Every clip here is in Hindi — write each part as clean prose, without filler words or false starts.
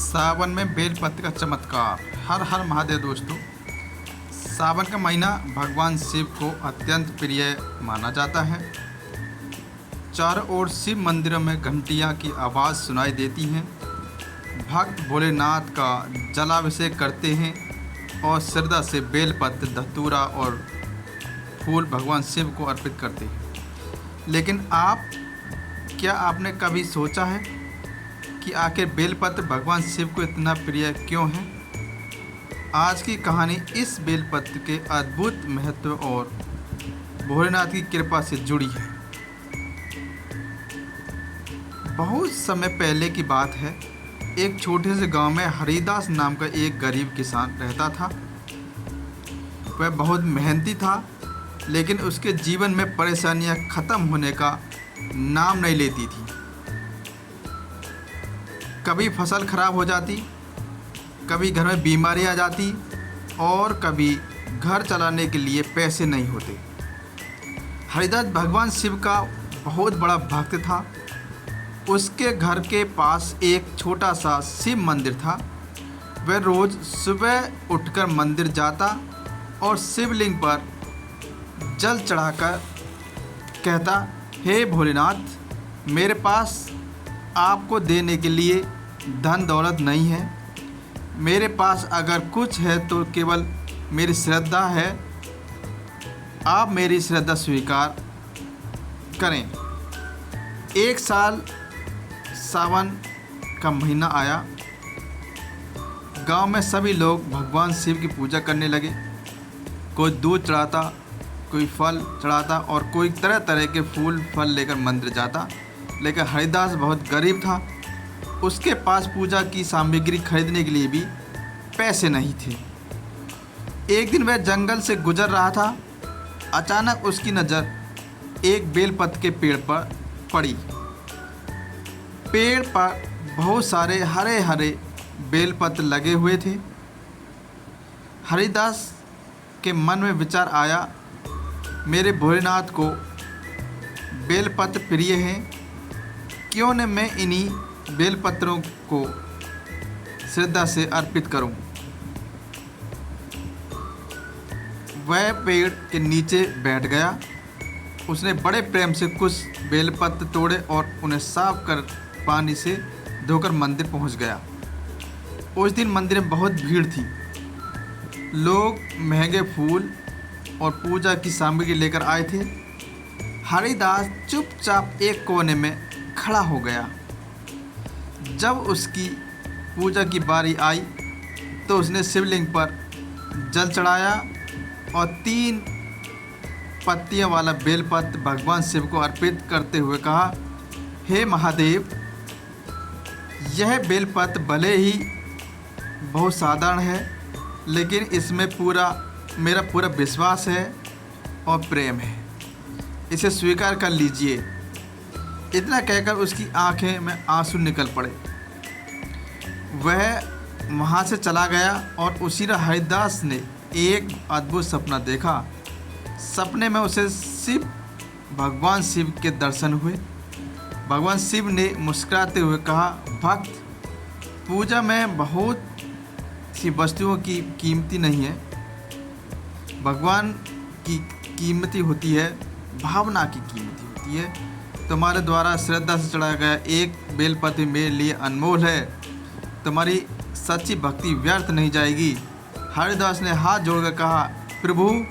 सावन में बेलपत्र का चमत्कार। हर हर महादेव दोस्तों। सावन का महीना भगवान शिव को अत्यंत प्रिय माना जाता है। चारों ओर शिव मंदिरों में घंटियां की आवाज़ सुनाई देती हैं। भक्त भोलेनाथ का जलाभिषेक करते हैं और श्रद्धा से बेलपत्र, धतूरा और फूल भगवान शिव को अर्पित करते हैं। लेकिन क्या आपने कभी सोचा है कि आखिर बेलपत्र भगवान शिव को इतना प्रिय क्यों है? आज की कहानी इस बेलपत्र के अद्भुत महत्व और भोलेनाथ की कृपा से जुड़ी है। बहुत समय पहले की बात है। एक छोटे से गांव में हरिदास नाम का एक गरीब किसान रहता था। वह बहुत मेहनती था, लेकिन उसके जीवन में परेशानियां खत्म होने का नाम नहीं लेती थी। कभी फसल खराब हो जाती, कभी घर में बीमारी आ जाती और कभी घर चलाने के लिए पैसे नहीं होते। हरिदास भगवान शिव का बहुत बड़ा भक्त था। उसके घर के पास एक छोटा सा शिव मंदिर था। वह रोज़ सुबह उठकर मंदिर जाता और शिवलिंग पर जल चढ़ाकर कहता, हे भोलेनाथ, मेरे पास आपको देने के लिए धन दौलत नहीं है। मेरे पास अगर कुछ है तो केवल मेरी श्रद्धा है। आप मेरी श्रद्धा स्वीकार करें। एक साल सावन का महीना आया। गांव में सभी लोग भगवान शिव की पूजा करने लगे। कोई दूध चढ़ाता, कोई फल चढ़ाता और कोई तरह तरह के फूल फल लेकर मंदिर जाता। लेकिन हरिदास बहुत गरीब था। उसके पास पूजा की सामग्री खरीदने के लिए भी पैसे नहीं थे। एक दिन वह जंगल से गुजर रहा था। अचानक उसकी नज़र एक बेलपत्र के पेड़ पर पड़ी। पेड़ पर बहुत सारे हरे हरे बेलपत्र लगे हुए थे। हरिदास के मन में विचार आया, मेरे भोलेनाथ को बेलपत्र प्रिय हैं, क्यों न मैं इन्हीं बेलपत्रों को श्रद्धा से अर्पित करूं। वह पेड़ के नीचे बैठ गया। उसने बड़े प्रेम से कुछ बेलपत्र तोड़े और उन्हें साफ कर पानी से धोकर मंदिर पहुंच गया। उस दिन मंदिर में बहुत भीड़ थी। लोग महंगे फूल और पूजा की सामग्री लेकर आए थे। हरिदास चुपचाप एक कोने में खड़ा हो गया। जब उसकी पूजा की बारी आई तो उसने शिवलिंग पर जल चढ़ाया और 3 पत्तियों वाला बेलपत्र भगवान शिव को अर्पित करते हुए कहा, हे महादेव, यह बेलपत्र भले ही बहुत साधारण है, लेकिन इसमें मेरा पूरा विश्वास है और प्रेम है। इसे स्वीकार कर लीजिए। इतना कहकर उसकी आंखें में आंसू निकल पड़े। वह वहाँ से चला गया और उसी रात हरिदास ने एक अद्भुत सपना देखा। सपने में उसे भगवान शिव के दर्शन हुए। भगवान शिव ने मुस्कुराते हुए कहा, भक्त, पूजा में बहुत सी वस्तुओं की कीमती नहीं है। भगवान की कीमती होती है, भावना की कीमती होती है। तुम्हारे द्वारा श्रद्धा से चढ़ाया गया एक बेलपत्र मेरे लिए अनमोल है। तुम्हारी सच्ची भक्ति व्यर्थ नहीं जाएगी। हरिदास ने हाथ जोड़कर कहा, प्रभु,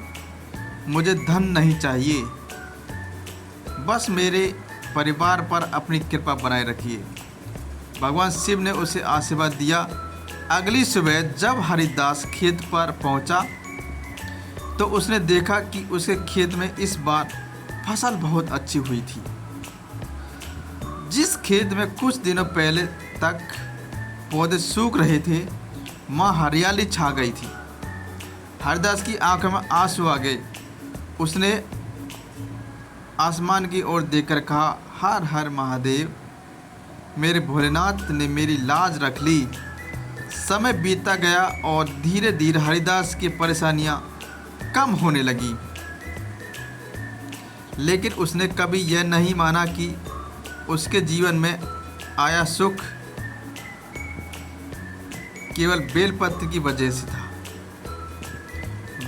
मुझे धन नहीं चाहिए, बस मेरे परिवार पर अपनी कृपा बनाए रखिए। भगवान शिव ने उसे आशीर्वाद दिया। अगली सुबह जब हरिदास खेत पर पहुंचा तो उसने देखा कि उसके खेत में इस बार फसल बहुत अच्छी हुई थी। जिस खेत में कुछ दिनों पहले तक पौधे सूख रहे थे, वहाँ हरियाली छा गई थी। हरिदास की आंखों में आंसू आ गए। उसने आसमान की ओर देखकर कहा, हर हर महादेव, मेरे भोलेनाथ ने मेरी लाज रख ली। समय बीतता गया और धीरे धीरे हरिदास की परेशानियां कम होने लगी। लेकिन उसने कभी यह नहीं माना कि उसके जीवन में आया सुख केवल बेलपत्र की वजह से था।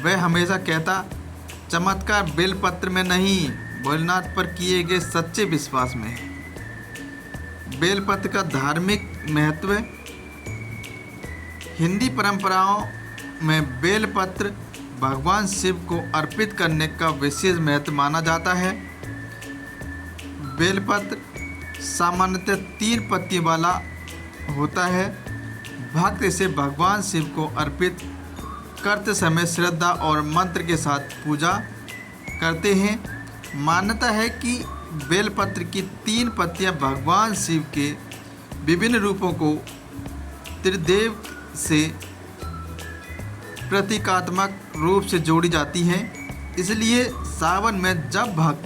वह हमेशा कहता, चमत्कार बेलपत्र में नहीं, भोलेनाथ पर किए गए सच्चे विश्वास में है। बेलपत्र का धार्मिक महत्व। हिंदी परंपराओं में बेलपत्र भगवान शिव को अर्पित करने का विशेष महत्व माना जाता है। बेलपत्र सामान्यतः 3 पत्ती वाला होता है। भक्त इसे भगवान शिव को अर्पित करते समय श्रद्धा और मंत्र के साथ पूजा करते हैं। मान्यता है कि बेलपत्र की 3 पत्तियां भगवान शिव के विभिन्न रूपों को त्रिदेव से प्रतीकात्मक रूप से जोड़ी जाती हैं। इसलिए सावन में जब भक्त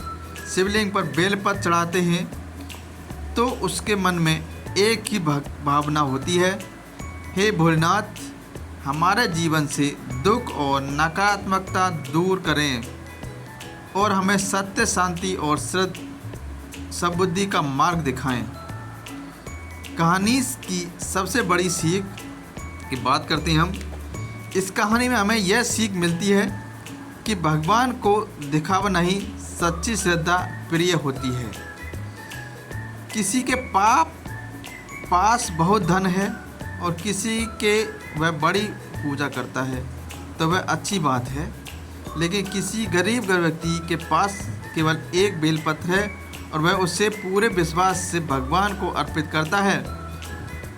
शिवलिंग पर बेलपत्र चढ़ाते हैं तो उसके मन में एक ही भावना होती है, हे भोलेनाथ, हमारे जीवन से दुख और नकारात्मकता दूर करें और हमें सत्य, शांति और सद्बुद्धि का मार्ग दिखाएं। कहानी की सबसे बड़ी सीख की बात करते हैं हम। इस कहानी में हमें यह सीख मिलती है कि भगवान को दिखावा नहीं, सच्ची श्रद्धा प्रिय होती है। किसी के पास बहुत धन है और किसी के वह बड़ी पूजा करता है तो वह अच्छी बात है, लेकिन किसी गरीब व्यक्ति के पास केवल एक बेलपत्र है और वह उसे पूरे विश्वास से भगवान को अर्पित करता है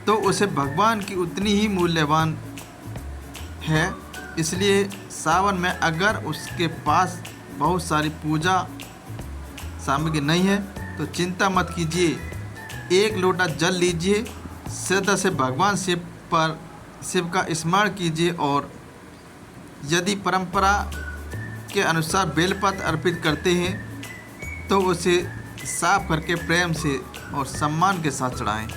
तो उसे भगवान की उतनी ही मूल्यवान है। इसलिए सावन में अगर उसके पास बहुत सारी पूजा सामग्री नहीं है तो चिंता मत कीजिए, एक लोटा जल लीजिए, श्रद्धा से भगवान शिव का स्मरण कीजिए और यदि परंपरा के अनुसार बेलपत्र अर्पित करते हैं तो उसे साफ करके प्रेम से और सम्मान के साथ चढ़ाएं,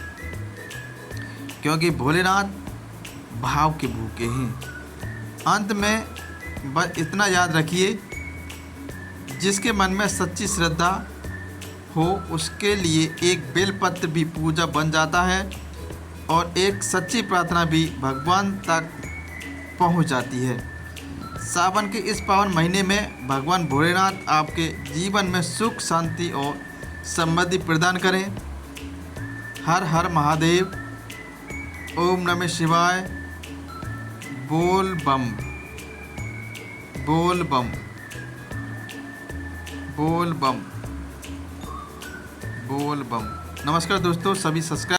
क्योंकि भोलेनाथ भाव के भूखे हैं। अंत में बस इतना याद रखिए, जिसके मन में सच्ची श्रद्धा हो उसके लिए एक बेलपत्र भी पूजा बन जाता है और एक सच्ची प्रार्थना भी भगवान तक पहुंच जाती है। सावन के इस पावन महीने में भगवान भोलेनाथ आपके जीवन में सुख, शांति और समृद्धि प्रदान करें। हर हर महादेव। ओम नमः शिवाय। बोल बम, बोल बम, बोल बम, बोल बम। नमस्कार दोस्तों, सभी सब्सक्राइब